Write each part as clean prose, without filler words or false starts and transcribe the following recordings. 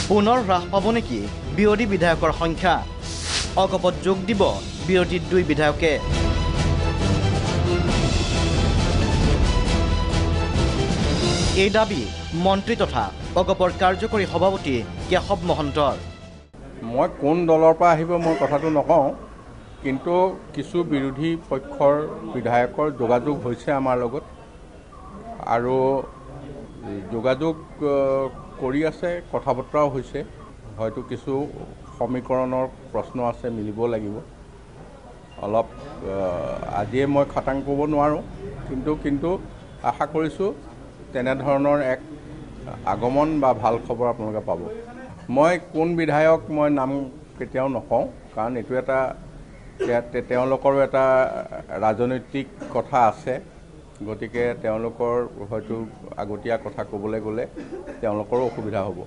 পুনৰ হ্ৰাস পাব নেকি বিৰোধী বিধায়কৰ সংখ্যা? অগপত যোগ দিব বিৰোধীৰ 2 বিধায়কে। এই দাবী মন্ত্ৰী তথা অগপৰ কাৰ্যকৰী সভাপতি কেশৱ মহন্তৰ। মই কোন দলৰ পৰা আহিব মই কথাটো নকওঁ, কিন্তু কিছু বিৰোধী পক্ষৰ বিধায়কৰ যোগাযোগ হৈছে আমাৰ লগত আৰু যোগাযোগ কৰি আছে, কথা বতৰাও হৈছে। হয়তো কিছু সমীকৰণৰ প্ৰশ্ন আছে, মিলিব লাগিব। অলপ আজিয়ে মই খাটাং ক'ব নোৱাৰোঁ, কিন্তু আশা কৰিছোঁ তেনেধৰণৰ এক আগমন বা ভাল খবৰ আপোনালোকে পাব। মই কোন বিধায়ক মই নাম কেতিয়াও নকওঁ, কাৰণ এইটো এটা তেওঁলোকৰো এটা ৰাজনৈতিক কথা আছে। গতিকে তেওঁলোকৰ হয়তো আগতীয়া কথা ক'বলৈ গ'লে তেওঁলোকৰো অসুবিধা হ'ব।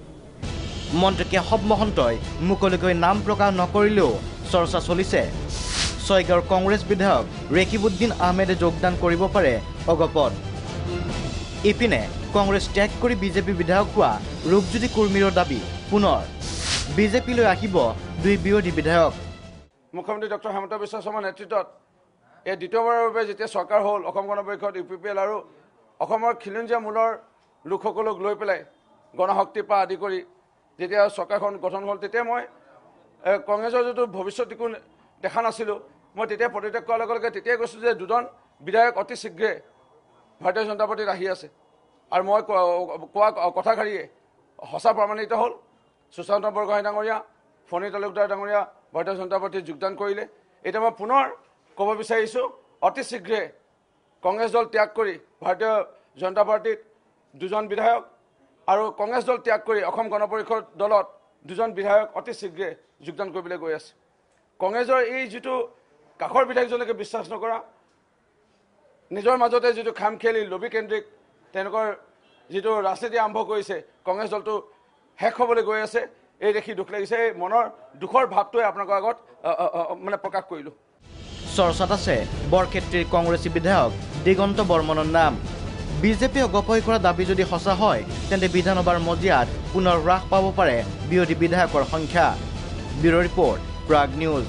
মন্ত্ৰী কেশৱ মহন্তই মুকলিকৈ নাম প্ৰকাশ নকৰিলেও চৰ্চা চলিছে ছয়গাঁৱৰ কংগ্ৰেছ বিধায়ক ৰেকিবুদ্দিন আহমেদে যোগদান কৰিব পাৰে অগপত। ইপিনে কংগ্ৰেছ ত্যাগ কৰি বিজেপি বিধায়ক হোৱা ৰূপজ্যোতি কুৰ্মীৰৰ দাবী পুনৰ বিজেপিলৈ আহিব 2 বিৰোধী বিধায়ক। মুখ্যমন্ত্ৰী ডক্টৰ হেমন্ত বিশ্ব শৰ্মাৰ নেতৃত্বত এই দ্বিতীয়বাৰৰ বাবে যেতিয়া চৰকাৰ হ'ল, অসম গণ পৰিষদ UPPL আৰু অসমৰ খিলঞ্জীয়া মূলৰ লোকসকলক লৈ পেলাই গণশক্তিৰ পৰা আদি কৰি যেতিয়া চৰকাৰখন গঠন হ'ল, তেতিয়া মই কংগ্ৰেছৰ যিটো ভৱিষ্যত একো দেখা নাছিলোঁ। মই তেতিয়া পদত্যাগ কৰাৰ লগে লগে তেতিয়াই কৈছোঁ যে 2জন বিধায়ক অতি শীঘ্ৰে ভাৰতীয় জনতা পাৰ্টীত আহি আছে। আৰু মই কোৱা কথাষাৰিয়ে সঁচা প্ৰমাণিত হ'ল। সুশান্ত বৰগোহাঁই ডাঙৰীয়া, ফণী তালুকদাৰ ডাঙৰীয়া ভাৰতীয় জনতা পাৰ্টীত যোগদান কৰিলে। এতিয়া মই পুনৰ ক'ব বিচাৰিছোঁ, অতি শীঘ্ৰে কংগ্ৰেছ দল ত্যাগ কৰি ভাৰতীয় জনতা পাৰ্টীত 2জন বিধায়ক আৰু কংগ্ৰেছ দল ত্যাগ কৰি অসম গণ পৰিষদ দলত 2জন বিধায়ক অতি শীঘ্ৰে যোগদান কৰিবলৈ গৈ আছে। কংগ্ৰেছৰ এই যিটো কাষৰ বিধায়কজনকে বিশ্বাস নকৰা, নিজৰ মাজতে যিটো খামখেয়ালি লবিকেন্দ্ৰিক তেওঁলোকৰ যিটো ৰাজনীতি আৰম্ভ কৰিছে, কংগ্ৰেছ দলটো শেষ হ'বলৈ গৈ আছে। এই দেখি দুখ লাগিছে। এই মনৰ দুখৰ ভাৱটোৱে আপোনালোকৰ আগত প্ৰকাশ কৰিলোঁ। চৰ্চাত আছে বৰক্ষেত্ৰীৰ কংগ্ৰেছী বিধায়ক দিগন্ত বৰ্মনৰ নাম। বিজেপি অগপই কৰা দাবী যদি সঁচা হয়, তেন্তে বিধানসভাৰ মজিয়াত পুনৰ হ্ৰাস পাব পাৰে বিৰোধী বিধায়কৰ সংখ্যা। Bureau' report, Prag news.